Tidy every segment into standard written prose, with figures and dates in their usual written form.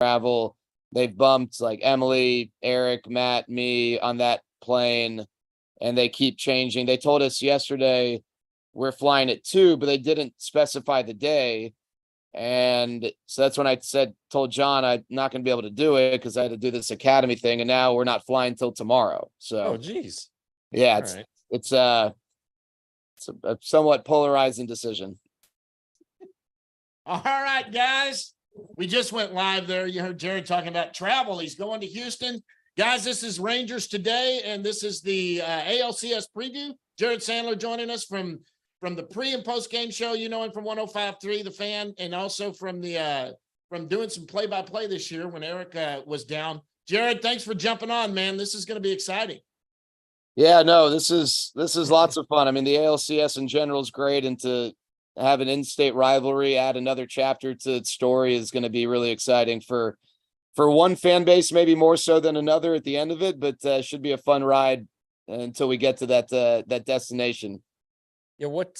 travel. They've bumped like Emily, Eric, Matt, me on that plane, and they keep changing. They told us yesterday we're flying at 2, but they didn't specify the day. And so that's when I told John I'm not going to be able to do it because I had to do this academy thing, and now we're not flying till tomorrow. So, geez, yeah, it's a somewhat polarizing decision. All right, guys, we just went live there. You heard Jared talking about travel. He's going to Houston. Guys, this is Rangers Today, and this is the ALCS preview. Jared Sandler joining us from the pre and post game show. You know him from 105.3 The Fan, and also from doing some play-by-play this year when Eric was down. Jared, thanks for jumping on, man. This is going to be exciting. Yeah, no, this is lots of fun. I mean, the ALCS in general is great, and to have an in-state rivalry, add another chapter to its story is going to be really exciting for one fan base, maybe more so than another at the end of it, but should be a fun ride until we get to that destination. Yeah, what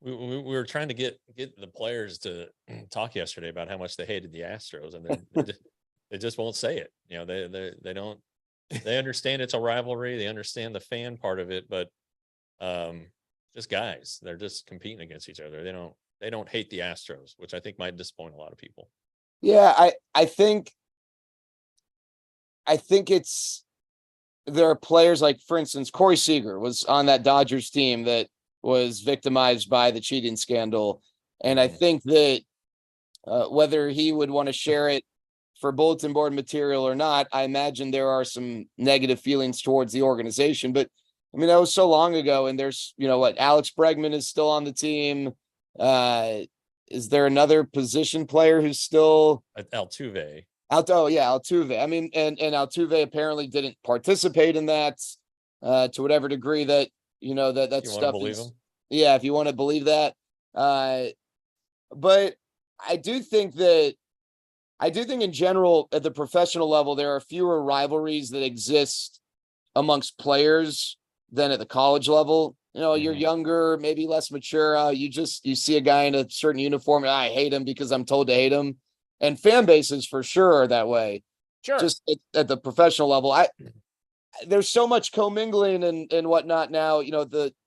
we were trying to get the players to talk yesterday about how much they hated the Astros, and they just won't say it. You know, they don't. They understand it's a rivalry. They understand the fan part of it, but just guys, they're just competing against each other. They don't hate the Astros, which I think might disappoint a lot of people. Yeah, I think there are players like, for instance, Corey Seager was on that Dodgers team that was victimized by the cheating scandal. And I think that whether he would want to share it for bulletin board material or not, I imagine there are some negative feelings towards the organization. But I mean, that was so long ago, and there's, Alex Bregman is still on the team. Is there another position player who's still Altuve? Altuve. I mean, and Altuve apparently didn't participate in that to whatever degree that, that stuff is. Yeah, if you want to believe that. But I do think in general, at the professional level, there are fewer rivalries that exist amongst players than at the college level. You're younger, maybe less mature. You see a guy in a certain uniform, and I hate him because I'm told to hate him. And fan bases for sure are that way. Sure. Just at the professional level, there's so much commingling and whatnot now,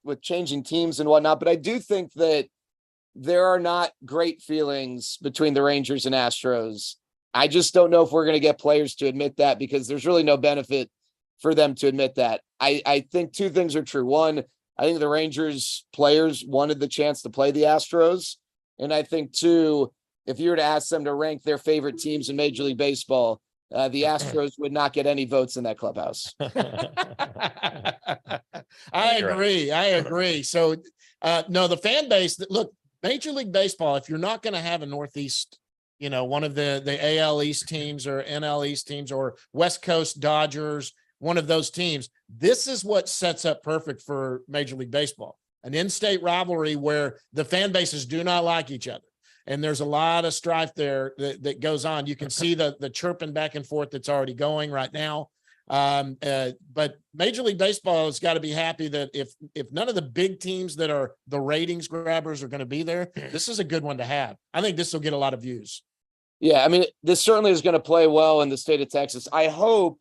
with changing teams and whatnot. But I do think that there are not great feelings between the Rangers and Astros. I just don't know if we're going to get players to admit that, because there's really no benefit for them to admit that. I think two things are true. One, I think the Rangers players wanted the chance to play the Astros. And I think two, if you were to ask them to rank their favorite teams in Major League Baseball, the Astros would not get any votes in that clubhouse. I agree. So, no, the fan base, look, Major League Baseball, if you're not going to have a Northeast, one of the AL East teams or NL East teams or West Coast Dodgers, one of those teams, this is what sets up perfect for Major League Baseball. An in-state rivalry where the fan bases do not like each other. And there's a lot of strife there that goes on. You can see the chirping back and forth that's already going right now. But Major League Baseball has got to be happy that if none of the big teams that are the ratings grabbers are going to be there, this is a good one to have. I think this will get a lot of views. Yeah, I mean, this certainly is going to play well in the state of Texas. I hope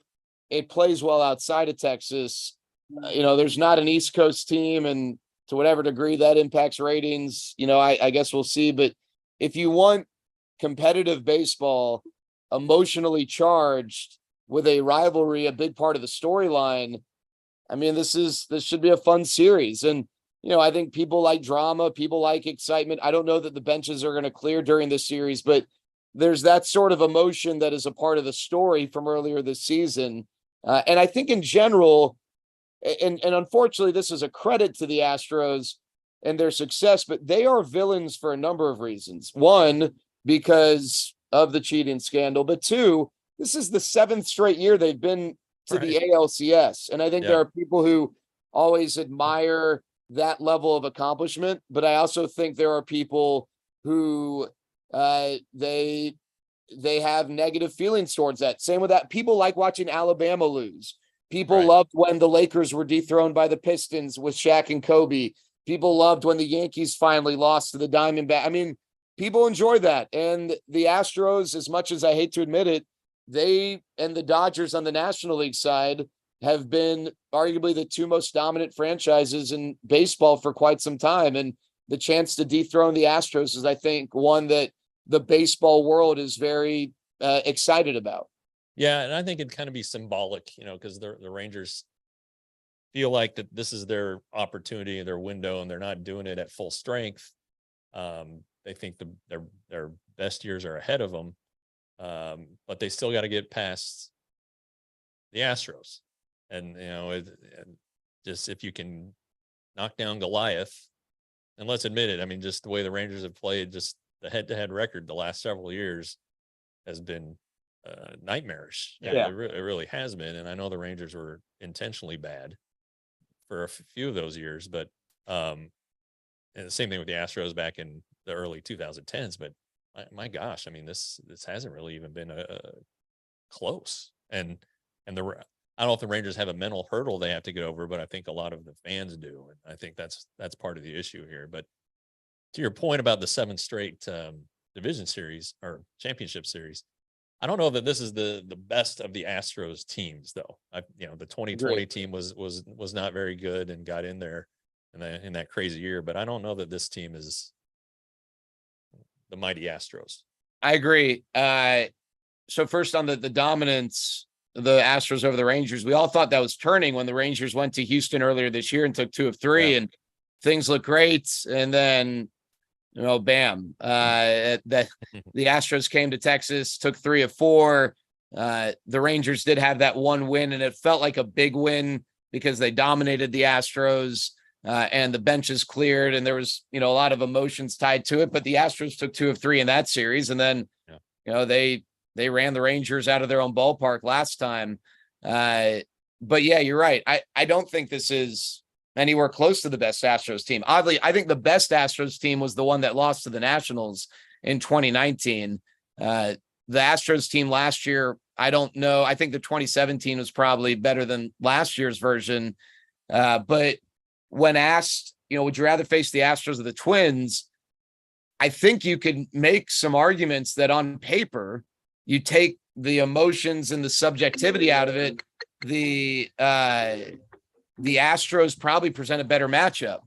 it plays well outside of Texas. There's not an East Coast team, and to whatever degree that impacts ratings, I guess we'll see. But if you want competitive baseball, emotionally charged, with a rivalry, a big part of the storyline, I mean, this should be a fun series. And, I think people like drama, people like excitement. I don't know that the benches are going to clear during this series, but there's that sort of emotion that is a part of the story from earlier this season. And I think in general, and unfortunately, this is a credit to the Astros and their success, but they are villains for a number of reasons. One, because of the cheating scandal, but two, this is the 7th straight year they've been to the ALCS. And I think there are people who always admire that level of accomplishment, but I also think there are people who they have negative feelings towards that. Same with that. People like watching Alabama lose. People loved when the Lakers were dethroned by the Pistons with Shaq and Kobe. People loved when the Yankees finally lost to the Diamondbacks. I mean, people enjoy that. And the Astros, as much as I hate to admit it, they and the Dodgers on the National League side have been arguably the two most dominant franchises in baseball for quite some time. And the chance to dethrone the Astros is, I think, one that the baseball world is very excited about. Yeah, and I think it'd kind of be symbolic, because the Rangers feel like that this is their opportunity, their window, and they're not doing it at full strength. They think their best years are ahead of them, but they still got to get past the Astros. And just if you can knock down Goliath, and let's admit it, I mean, just the way the Rangers have played, just the head-to-head record the last several years has been nightmarish. Yeah. It really has been. And I know the Rangers were intentionally bad for a few of those years, but and the same thing with the Astros back in the early 2010s. But my gosh, I mean, this hasn't really even been close. And I don't know if the Rangers have a mental hurdle they have to get over, but I think a lot of the fans do, and I think that's part of the issue here. But to your point about the 7 straight division series or championship series, I don't know that this is the best of the Astros teams, though. The 2020 team was not very good and got in there in that crazy year, but I don't know that this team is the mighty Astros. I agree. So first on the dominance, the Astros over the Rangers, we all thought that was turning when the Rangers went to Houston earlier this year and took 2 of 3, and things look great. And then, bam, that the Astros came to Texas, took 3 of 4. The Rangers did have that one win, and it felt like a big win because they dominated the Astros, and the benches cleared, and there was, a lot of emotions tied to it. But the Astros took 2 of 3 in that series, and then, they ran the Rangers out of their own ballpark last time. But yeah, you're right. I don't think this is anywhere close to the best Astros team. Oddly, I think the best Astros team was the one that lost to the Nationals in 2019. The Astros team last year, I don't know. I think the 2017 was probably better than last year's version. But when asked, would you rather face the Astros or the Twins? I think you could make some arguments that on paper, you take the emotions and the subjectivity out of it. The Astros probably present a better matchup.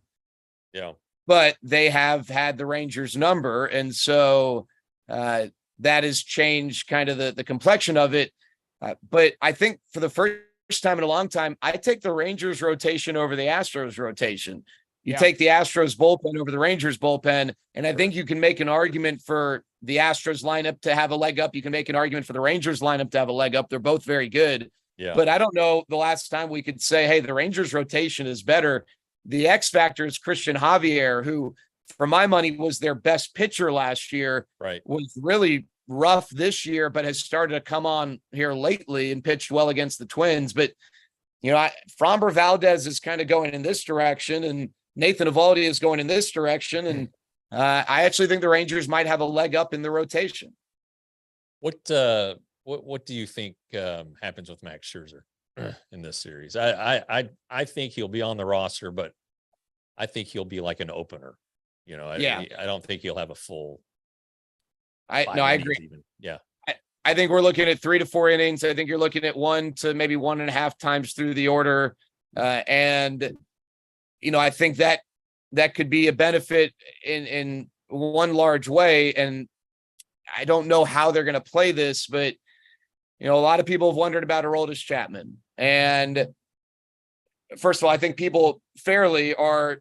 Yeah. But they have had the Rangers number. And so that has changed kind of the complexion of it. But I think for the first time in a long time, I take the Rangers rotation over the Astros rotation. You take the Astros bullpen over the Rangers bullpen. And I think you can make an argument for the Astros lineup to have a leg up. You can make an argument for the Rangers lineup to have a leg up. They're both very good. Yeah. But I don't know the last time we could say, hey, the Rangers rotation is better. The X factor is Christian Javier, who, for my money, was their best pitcher last year. Right. Was really rough this year, but has started to come on here lately and pitched well against the Twins. But, Framber Valdez is kind of going in this direction, and Nathan Eovaldi is going in this direction. And I actually think the Rangers might have a leg up in the rotation. What do you think happens with Max Scherzer in this series? I think he'll be on the roster, but I think he'll be like an opener. I don't think he'll have a full. I agree. Even. Yeah. I think we're looking at 3 to 4 innings. I think you're looking at 1 to maybe 1.5 times through the order. And I think that could be a benefit in one large way. And I don't know how they're going to play this, but, a lot of people have wondered about Aroldis Chapman. And first of all, I think people fairly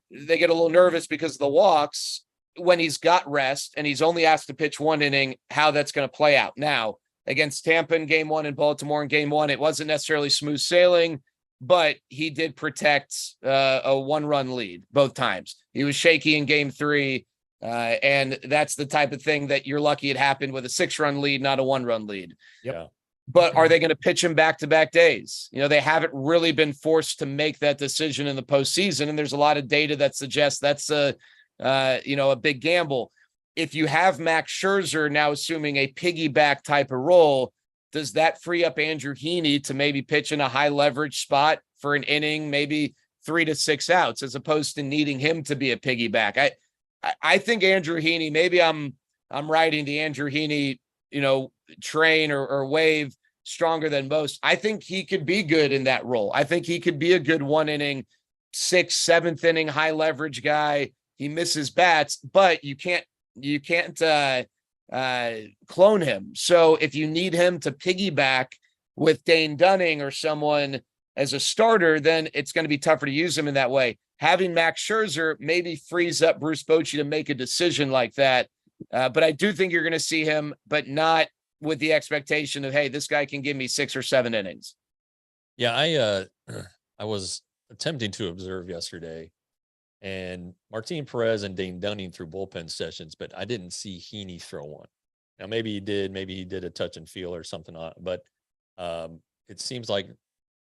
they get a little nervous because of the walks when he's got rest and he's only asked to pitch 1 inning, how that's going to play out. Now, against Tampa in game 1 and Baltimore in game 1, it wasn't necessarily smooth sailing, but he did protect a 1-run lead both times. He was shaky in game 3. And that's the type of thing that you're lucky it happened with a 6-run lead, not a 1-run lead. Yep. Yeah. But are they going to pitch him back-to-back days? They haven't really been forced to make that decision in the postseason. And there's a lot of data that suggests that's a big gamble. If you have Max Scherzer now assuming a piggyback type of role, does that free up Andrew Heaney to maybe pitch in a high leverage spot for an inning, maybe 3 to 6 outs, as opposed to needing him to be a piggyback? I think Andrew Heaney, maybe I'm I'm riding the Andrew Heaney, train or wave stronger than most. I think he could be good in that role. I think he could be a good 1 inning, 6th, 7th inning, high leverage guy. He misses bats, but you can't clone him. So if you need him to piggyback with Dane Dunning or someone as a starter, then it's going to be tougher to use him in that way. Having Max Scherzer maybe frees up Bruce Bochy to make a decision like that. But I do think you're going to see him, but not with the expectation of, hey, this guy can give me 6 or 7 innings. Yeah, I was attempting to observe yesterday, and Martin Perez and Dane Dunning threw bullpen sessions, but I didn't see Heaney throw one. Now maybe he did a touch and feel or something, but it seems like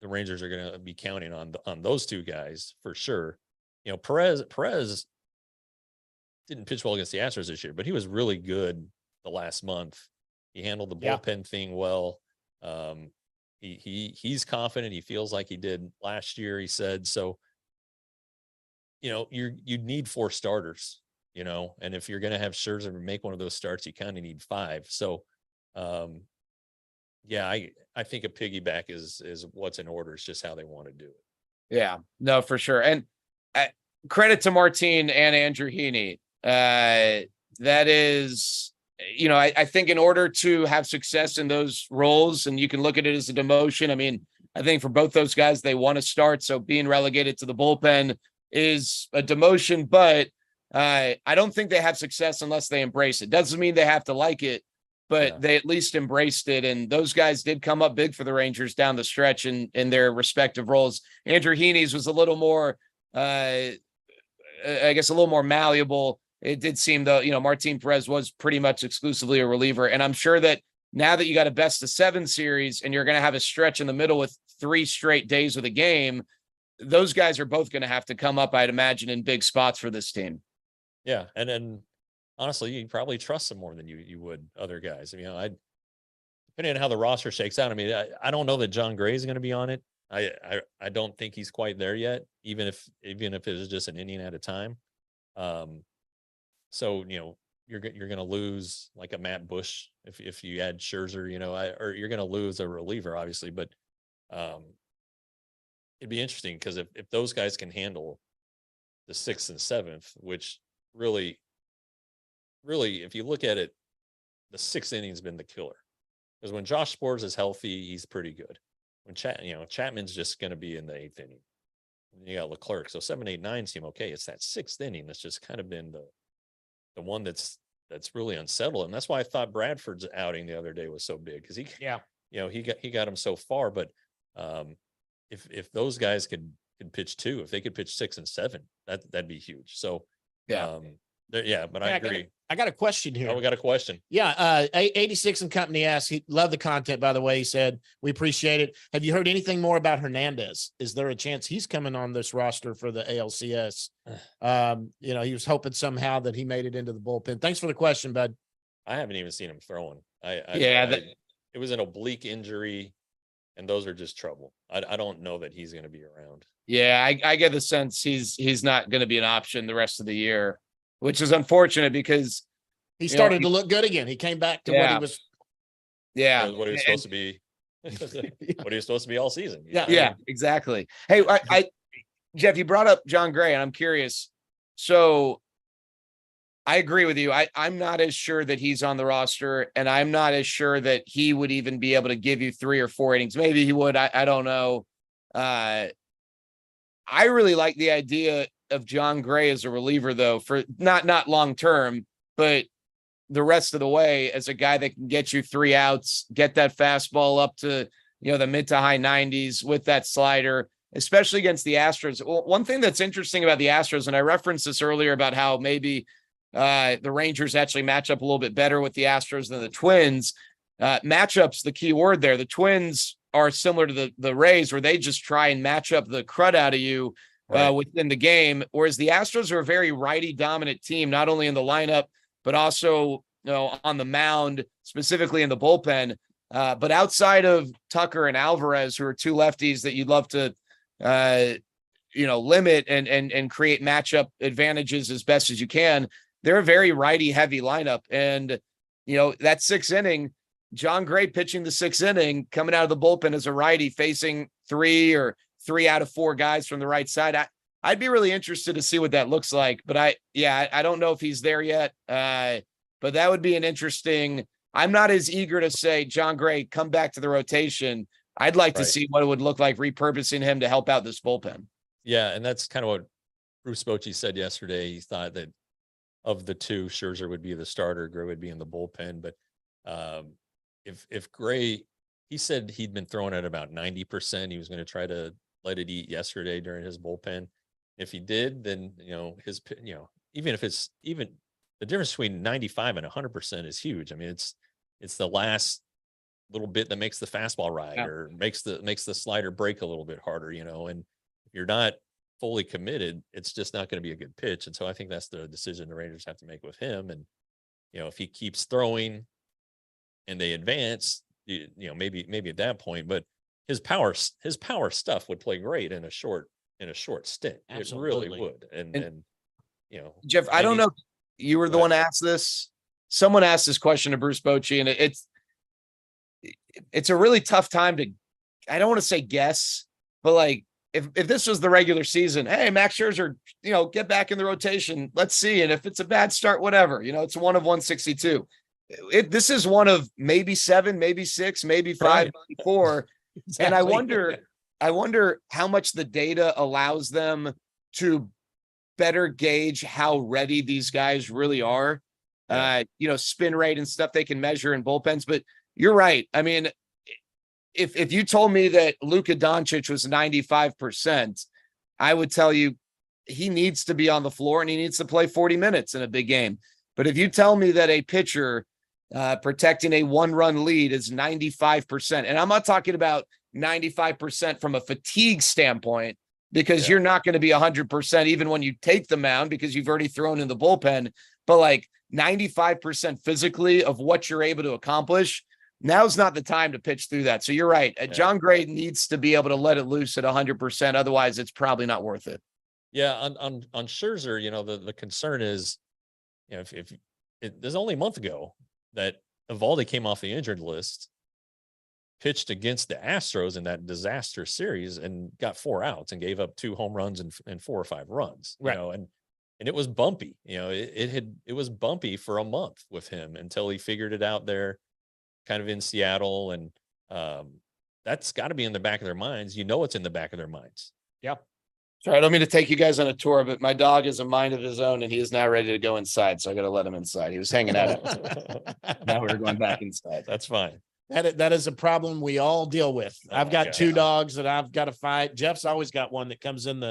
the Rangers are going to be counting on those two guys for sure. Perez didn't pitch well against the Astros this year, but he was really good the last month. He handled the bullpen thing well. He's confident. He feels like he did last year, he said. So, you need 4 starters, and if you're going to have Scherzer make one of those starts, you kind of need 5. So, I think a piggyback is what's in order. It's just how they want to do it. Yeah, no, for sure. And credit to Martin and Andrew Heaney. That is, I think in order to have success in those roles, and you can look at it as a demotion. I mean, I think for both those guys, they want to start. So being relegated to the bullpen is a demotion, but I don't think they have success unless they embrace it. Doesn't mean they have to like it, but they at least embraced it. And those guys did come up big for the Rangers down the stretch in their respective roles. Andrew Heaney's was a little more, I guess, a little more malleable. It did seem though, Martin Perez was pretty much exclusively a reliever. And I'm sure that now that you got a best of 7 series and you're going to have a stretch in the middle with 3 straight days of the game, those guys are both going to have to come up, I'd imagine, in big spots for this team. Yeah. And then honestly, you probably trust them more than you would other guys. Depending on how the roster shakes out. I don't know that John Gray is going to be on it. I don't think he's quite there yet, even if it is just an inning at a time. So, you're going to lose like a Matt Bush if you add Scherzer, or you're going to lose a reliever, obviously. But it'd be interesting because if those guys can handle the 6th and 7th, which really, if you look at it, the 6th inning's been the killer. Because when Josh Sborz is healthy, he's pretty good. When Chapman's just going to be in the 8th inning. And you got Leclerc. So 7, 8, 9 seem okay. It's that 6th inning that's just kind of been the one that's really unsettled. And that's why I thought Bradford's outing the other day was so big, because he got him so far. But if those guys could pitch 2, if they could pitch 6 and 7, that'd be huge. So but I agree. I got a question here. Oh, we got a question. Yeah. 86 and Company asked, he loved the content, by the way. He said, we appreciate it. Have you heard anything more about Hernandez? Is there a chance he's coming on this roster for the ALCS? He was hoping somehow that he made it into the bullpen. Thanks for the question, bud. I haven't even seen him throwing. It was an oblique injury, and those are just trouble. I don't know that he's going to be around. Yeah, I get the sense he's not going to be an option the rest of the year, which is unfortunate because he started to look good again. He came back to what he was. Yeah. What he was supposed to be. What he was supposed to be all season. Yeah, exactly. Hey, Jeff, you brought up John Gray, and I'm curious. So I agree with you. I'm not as sure that he's on the roster, and I'm not as sure that he would even be able to give you 3 or 4 innings. Maybe he would. I don't know. I really like the idea of John Gray as a reliever, though, for not long term, but the rest of the way as a guy that can get you 3 outs, get that fastball up to, the mid to high 90s with that slider, especially against the Astros. Well, one thing that's interesting about the Astros, and I referenced this earlier about how maybe the Rangers actually match up a little bit better with the Astros than the Twins. Matchups, the key word there. The Twins are similar to the Rays, where they just try and match up the crud out of you within the game, whereas the Astros are a very righty dominant team, not only in the lineup, but also, on the mound, specifically in the bullpen. But outside of Tucker and Alvarez, who are 2 lefties that you'd love to, limit and create matchup advantages as best as you can, they're a very righty heavy lineup. And, that 6th inning, John Gray pitching the 6th inning, coming out of the bullpen as a righty, facing 3 or 3 out of 4 guys from the right side. I'd be really interested to see what that looks like, but I don't know if he's there yet. But that would be an interesting, I'm not as eager to say, John Gray, come back to the rotation. I'd like to see what it would look like repurposing him to help out this bullpen. Yeah. And that's kind of what Bruce Bochy said yesterday. He thought that of the two, Scherzer would be the starter, Gray would be in the bullpen. But if Gray, he said he'd been throwing at about 90%. He was going to try to let it eat yesterday during his bullpen. If he did, then, even if it's even the difference between 95 and 100% is huge. I mean, it's the last little bit that makes the fastball ride or makes the slider break a little bit harder, and if you're not fully committed, it's just not going to be a good pitch. And so I think that's the decision the Rangers have to make with him. And, if he keeps throwing and they advance, maybe at that point, but his power stuff would play great in a short stint. Absolutely. It really would. And Jeff, I don't know if you were the one to ask this. Someone asked this question to Bruce Bochy, and it's a really tough time to, I don't want to say guess, but like, if this was the regular season, hey, Max Scherzer, get back in the rotation. Let's see. And if it's a bad start, whatever, it's one of 162. This is one of maybe 7, maybe 6, maybe 5, maybe 4. Exactly. And I wonder how much the data allows them to better gauge how ready these guys really are. Spin rate and stuff they can measure in bullpens. But you're right. I mean, if you told me that Luka Doncic was 95%, I would tell you he needs to be on the floor and he needs to play 40 minutes in a big game. But if you tell me that a pitcher protecting a 1-run lead is 95%, and I'm not talking about 95% from a fatigue standpoint, because you're not going to be 100% even when you take the mound because you've already thrown in the bullpen, but like 95% physically of what you're able to accomplish, now's not the time to pitch through that. So you're right. John Gray needs to be able to let it loose at 100%. Otherwise, it's probably not worth it. Yeah. On Scherzer, the concern is, there's only a month ago that Evaldi came off the injured list, pitched against the Astros in that disaster series and got 4 outs and gave up 2 home runs and 4 or 5 runs, and it was bumpy, it was bumpy for a month with him until he figured it out there kind of in Seattle. And that's got to be in the back of their minds. It's in the back of their minds. Yeah. Sorry, I don't mean to take you guys on a tour, but my dog has a mind of his own and he is now ready to go inside. So I got to let him inside. He was hanging out outside. Now we're going back inside. That's fine. That is a problem we all deal with. I've got 2 dogs that I've got to fight. Jeff's always got one that comes in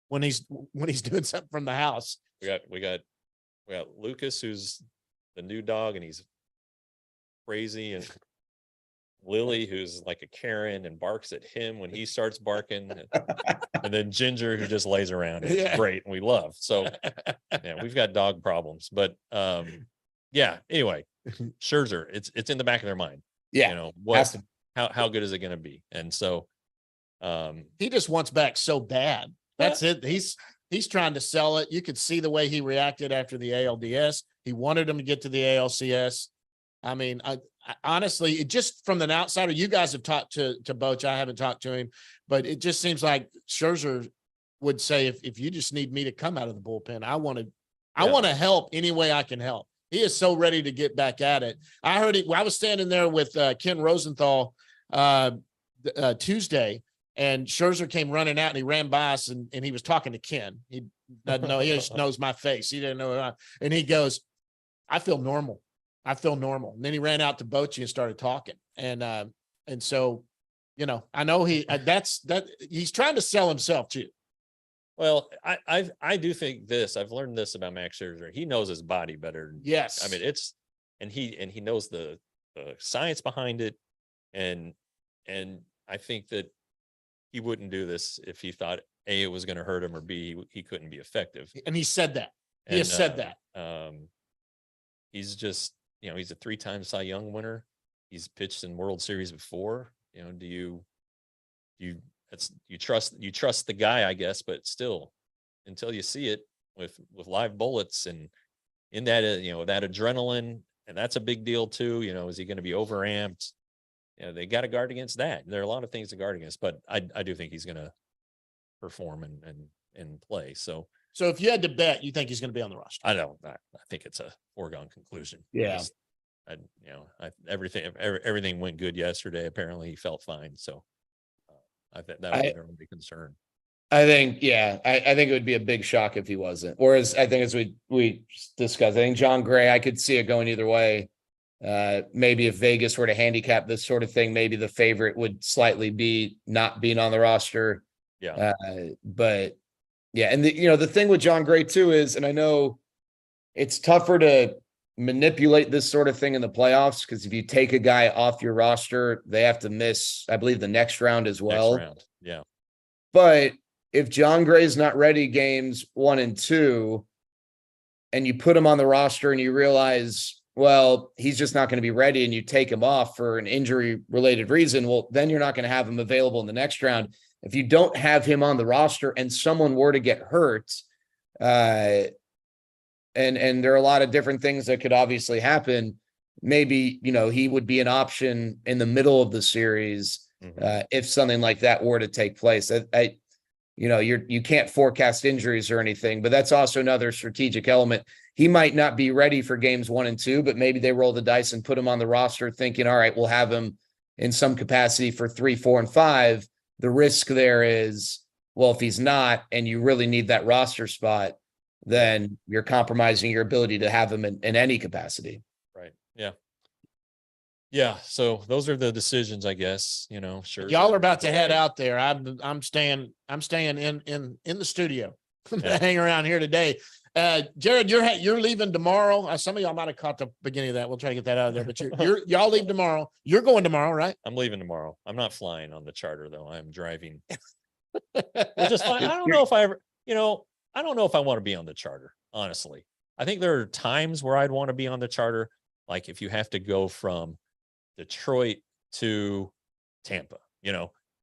when he's doing something from the house. We got Lucas, who's the new dog, and he's crazy, and Lily, who's like a Karen and barks at him when he starts barking, and then Ginger, who just lays around. It's great, and we love. So we've got dog problems, but anyway, Scherzer, it's in the back of their mind. How good is it going to be? And so he just wants back so bad. That's it. He's trying to sell it. You could see the way he reacted after the ALDS. He wanted him to get to the ALCS. I mean, I honestly, it just from the outsider, you guys have talked to Boch. I haven't talked to him, but it just seems like Scherzer would say, if you just need me to come out of the bullpen, I want to help any way I can help. He is so ready to get back at it. I heard it. I was standing there with Ken Rosenthal Tuesday, and Scherzer came running out and he ran by us and he was talking to Ken. He doesn't know. He just knows my face. He didn't know. And he goes, I feel normal. And then he ran out to Bochy and started talking. And so, I know he's trying to sell himself too. Well, I do think this. I've learned this about Max Scherzer. He knows his body better. Yes. I mean, he knows the science behind it, and I think that he wouldn't do this if he thought A, it was going to hurt him, or B, he couldn't be effective. And he said that. He has said that. He's just, he's a 3-time Cy Young winner. He's pitched in World Series before. Do you trust the guy, I guess, but still, until you see it with live bullets and in that, that adrenaline, and that's a big deal too. Is he going to be overamped? They got to guard against that. There are a lot of things to guard against, but I do think he's going to perform and play. So if you had to bet, you think he's going to be on the roster? I don't. I think it's a foregone conclusion. Yeah. Everything went good yesterday. Apparently, he felt fine. So I think that would be their only concern. I think, I think it would be a big shock if he wasn't. Whereas I think, as we discussed, I think John Gray, I could see it going either way. Maybe if Vegas were to handicap this sort of thing, maybe the favorite would slightly be not being on the roster. Yeah. But yeah, and the thing with John Gray too is, and I know it's tougher to manipulate this sort of thing in the playoffs, because if you take a guy off your roster, they have to miss, I believe, the next round as well. Next round. Yeah. But if John Gray's not ready games 1 and 2, and you put him on the roster and you realize, well, he's just not going to be ready, and you take him off for an injury related reason, well, then you're not going to have him available in the next round. If you don't have him on the roster and someone were to get hurt, and there are a lot of different things that could obviously happen, maybe, he would be an option in the middle of the series. If something like that were to take place. You can't forecast injuries or anything, but that's also another strategic element. He might not be ready for games 1 and 2, but maybe they roll the dice and put him on the roster thinking, all right, we'll have him in some capacity for 3, 4, and 5. The risk there is, well, if he's not, and you really need that roster spot, then you're compromising your ability to have him in any capacity. Right. Yeah. Yeah. So those are the decisions, I guess, sure. Y'all are about to head out there. I'm staying in the studio. Hang around here today. Jared, you're leaving tomorrow. Some of y'all might have caught the beginning of that. We'll try to get that out of there, but y'all leave tomorrow. You're going tomorrow, right? I'm leaving tomorrow. I'm not flying on the charter though. I'm driving. Which is fine. I don't know if I ever, I don't know if I want to be on the charter, honestly. I think there are times where I'd want to be on the charter. Like if you have to go from Detroit to Tampa,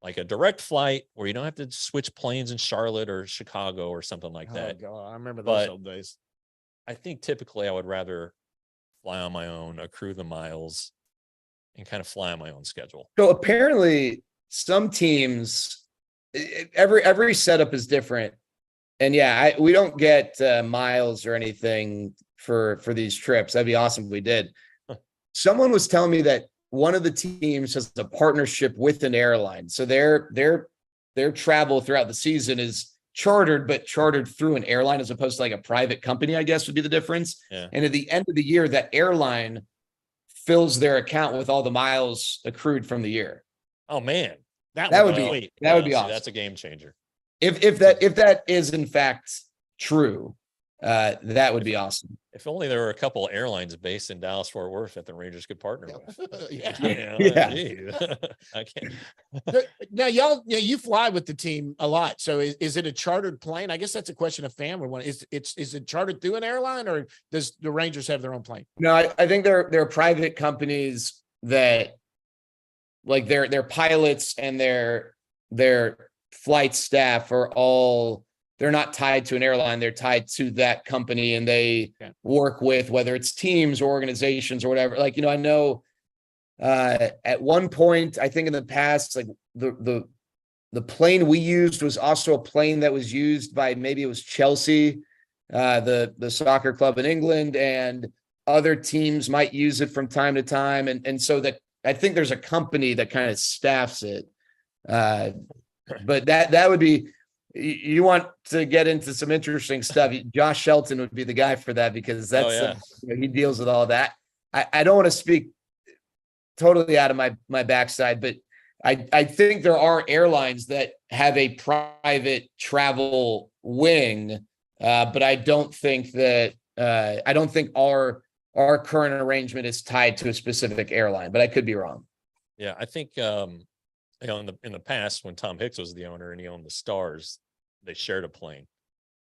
like a direct flight where you don't have to switch planes in Charlotte or Chicago or something like that. Oh God, I remember those old days. I think typically I would rather fly on my own, accrue the miles, and kind of fly on my own schedule. So apparently some teams, every setup is different. And yeah, we don't get miles or anything for these trips. That'd be awesome if we did. Someone was telling me that one of the teams has a partnership with an airline. So their travel throughout the season is chartered, but chartered through an airline as opposed to like a private company, I guess would be the difference. Yeah. And at the end of the year, that airline fills their account with all the miles accrued from the year. Oh man. That would be sweet. That would be awesome. That's a game changer. If that is in fact true, that would be awesome. If only there were a couple of airlines based in Dallas Fort Worth that the Rangers could partner with. Yeah. I can't. Now, you fly with the team a lot. So is it a chartered plane? I guess that's a question of family one. Is it chartered through an airline, or does the Rangers have their own plane? No, I think they're private companies that, like, their pilots and their flight staff are all, they're not tied to an airline. They're tied to that company, and they work with, whether it's teams or organizations or whatever. Like, I know at one point, I think in the past, like the plane we used was also a plane that was used by, maybe it was Chelsea, the soccer club in England, and other teams might use it from time to time. And so that, I think there's a company that kind of staffs it. But that would be, you want to get into some interesting stuff. Josh Shelton would be the guy for that, because that's he deals with all that. I don't want to speak totally out of my backside, but I think there are airlines that have a private travel wing, but I don't think that our current arrangement is tied to a specific airline, but I could be wrong. Yeah, I think in the past, when Tom Hicks was the owner and he owned the Stars, they shared a plane,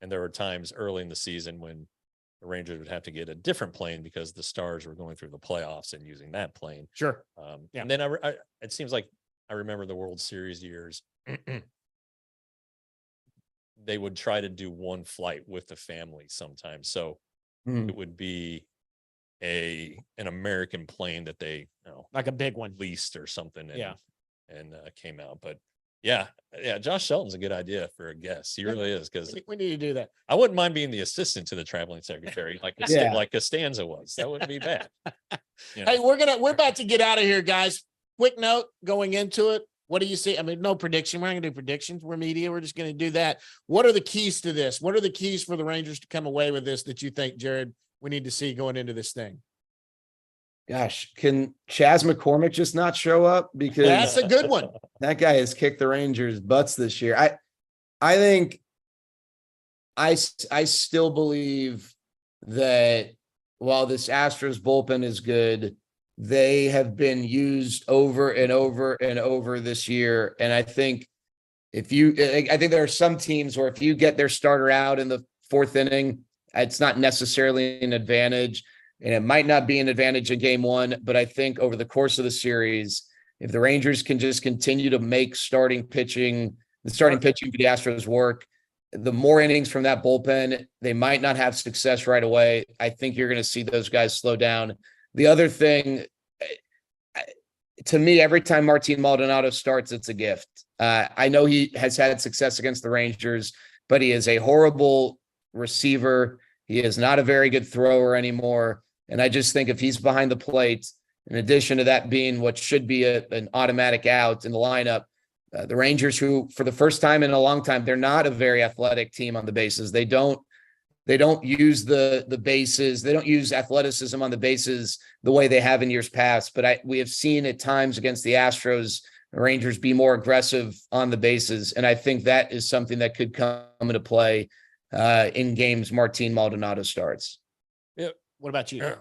and there were times early in the season when the Rangers would have to get a different plane because the Stars were going through the playoffs and using that plane. Sure. And then it seems like I remember the World Series years. They would try to do one flight with the family sometimes. So Mhm. it would be an American plane that they Like a big one. leased or something. And, Yeah. came out. But yeah, Josh Shelton's a good idea for a guest. He Yeah. really is, because We need to do that. I wouldn't mind being the assistant to the traveling secretary, like Yeah. like Costanza was. That wouldn't be bad. You know? Hey, we're about to get out of here, guys. Quick note going into it. What do you see? I mean, no prediction. We're not gonna do predictions. We're media. We're just gonna do that. What are the keys to this? What are the keys for the Rangers to come away with this that you think, Jared, we need to see going into this thing? Gosh, can Chaz McCormick just not show up? Because That's a good one. that guy has kicked the Rangers' butts this year. I think I still believe that while this Astros bullpen is good, they have been used over and over and over this year. And I think I think there are some teams where if you get their starter out in the fourth inning, it's not necessarily an advantage. And it might not be an advantage in game one, but I think over the course of the series, if the Rangers can just continue to make the starting pitching for the Astros work, the more innings from that bullpen, they might not have success right away. I think you're going to see those guys slow down. The other thing, to me, every time Martin Maldonado starts, it's a gift. I know he has had success against the Rangers, but he is a horrible receiver. He is not a very good thrower anymore. And I just think if he's behind the plate, in addition to that being what should be an automatic out in the lineup, the Rangers, who for the first time in a long time, they're not a very athletic team on the bases. They don't use the bases. They don't use athleticism on the bases the way they have in years past. But we have seen at times against the Astros, the Rangers be more aggressive on the bases. And I think that is something that could come into play in games Martin Maldonado starts. Yeah. What about you?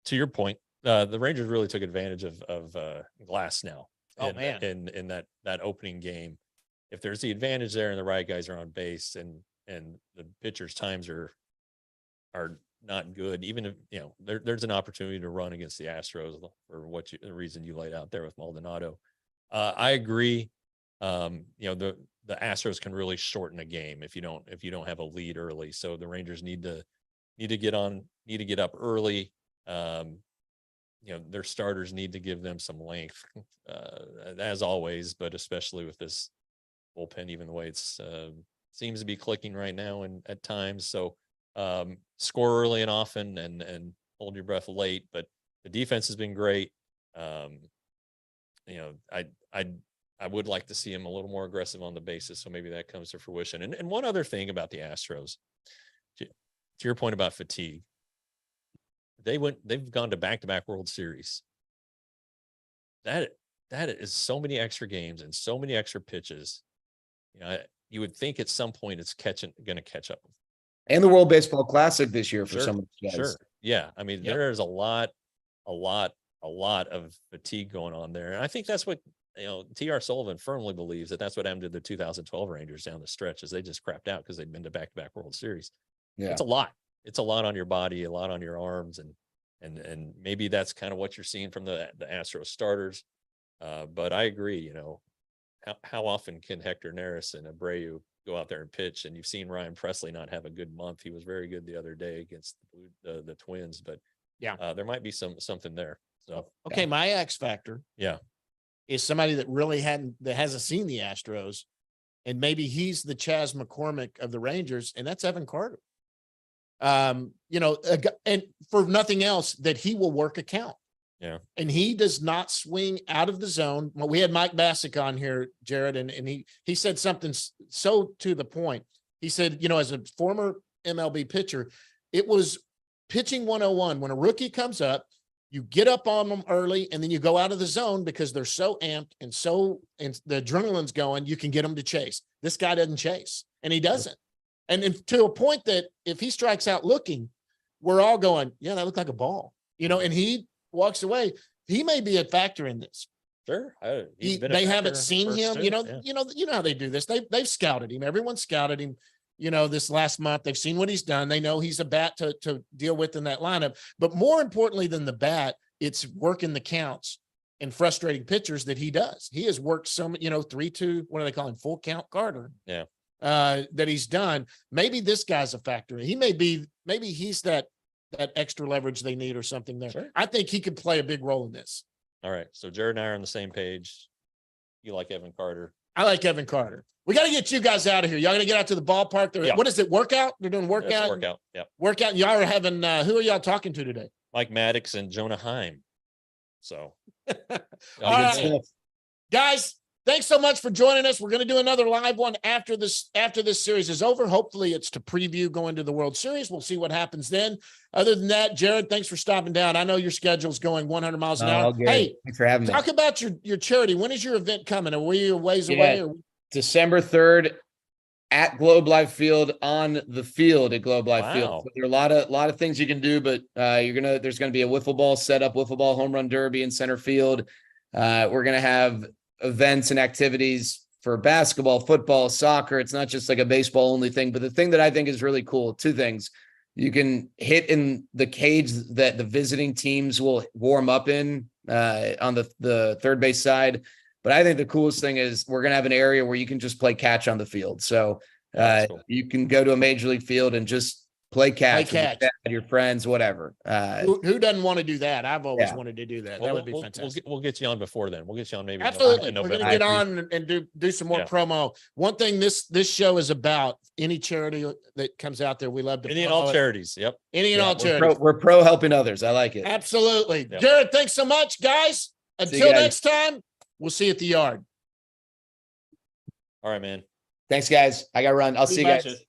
To your point, the Rangers really took advantage of Glass now. Oh, man. In that opening game, if there's the advantage there and the right guys are on base and the pitcher's times are not good, even if there's an opportunity to run against the Astros for the reason you laid out there with Maldonado. I agree. The Astros can really shorten a game if you don't have a lead early. So the Rangers need to get up early. Their starters need to give them some length, as always, but especially with this bullpen, even the way it's seems to be clicking right now and at times. So score early and often and hold your breath late, but the defense has been great. I would like to see him a little more aggressive on the bases. So maybe that comes to fruition. And one other thing about the Astros, to your point about fatigue, they've gone to back-to-back World Series. That is so many extra games and so many extra pitches. You would think at some point it's going to catch up. And the World Baseball Classic this year for Sure, some of the guys. Sure. Yeah. I mean, Yep. there's a lot of fatigue going on there. And I think that's what, T.R. Sullivan firmly believes that's what happened to the 2012 Rangers down the stretch, is they just crapped out because they'd been to back-to-back World Series. Yeah. It's a lot. It's a lot on your body, a lot on your arms. And maybe that's kind of what you're seeing from the Astros starters. But I agree, how often can Hector Neris and Abreu go out there and pitch? And you've seen Ryan Presley not have a good month. He was very good the other day against the Twins, but Yeah. there might be something there. So Okay, my X factor yeah, is somebody that really hasn't seen the Astros, and maybe he's the Chaz McCormick of the Rangers, and that's Evan Carter. And for nothing else, that he will work a count. Yeah. And he does not swing out of the zone. Well, we had Mike Bassick on here, Jared, and he said something so to the point. He said, as a former MLB pitcher, it was pitching 101. When a rookie comes up, you get up on them early and then you go out of the zone because they're so amped and the adrenaline's going, you can get them to chase. This guy doesn't chase, and he doesn't. And to a point that if he strikes out looking, we're all going, yeah, that looked like a ball, and he walks away. He may be a factor in this. sure. They haven't seen him, you know how they do this. They've scouted him. Everyone scouted him, this last month. They've seen what he's done. They know he's a bat to deal with in that lineup. But more importantly than the bat, it's working the counts and frustrating pitchers that he does. He has worked some, 3-2, what do they call him? Full count Carter. Yeah. That he's done. Maybe this guy's a factor. Maybe he's that that extra leverage they need or something there. Sure. I think he could play a big role in this. All right. So Jared and I are on the same page. You like Evan Carter. I like Evan Carter. We got to get you guys out of here. Y'all going to get out to the ballpark. Yeah. What is it? Workout? They're doing It's workout? a workout. Yep. Workout. Y'all are having, who are y'all talking to today? Mike Maddox and Jonah Heim. So, All right. Guys, thanks so much for joining us. We're going to do another live one after this series is over. Hopefully it's to preview going to the World Series. We'll see what happens then. Other than that, Jared, thanks for stopping down. I know your schedule's going 100 miles an hour. Hey, thanks for having me. talk about your charity. When is your event coming? Are we a ways away? Or... December 3rd at Globe Life Field, on the field at Globe Life Field. Wow. So there are a lot of things you can do, but there's gonna be a wiffle ball setup, wiffle ball home run derby in center field. We're gonna have events and activities for basketball, football, soccer. It's not just like a baseball only thing, but the thing that I think is really cool, two things. You can hit in the cage that the visiting teams will warm up in on the third base side. But I think the coolest thing is we're going to have an area where you can just play catch on the field. So Cool. you can go to a major league field and just play catch with catch. your dad, your friends, whatever. Who doesn't want to do that? I've always Yeah. wanted to do that. Well, That would be we'll fantastic. we'll get you on before then. We'll get you on maybe Absolutely. in We're going November. to get on and do some more Yeah. promo. One thing this show is about, any charity that comes out there, we love to Any and promote all it. charities. Yep. Any and Yeah, all we're charities. we're pro helping others. I like it. Absolutely. Yep. Jared, thanks so much, guys. you Until guys. next time, we'll see you at the yard. All right, man. Thanks, guys. I got to run. I'll see you guys. Matches.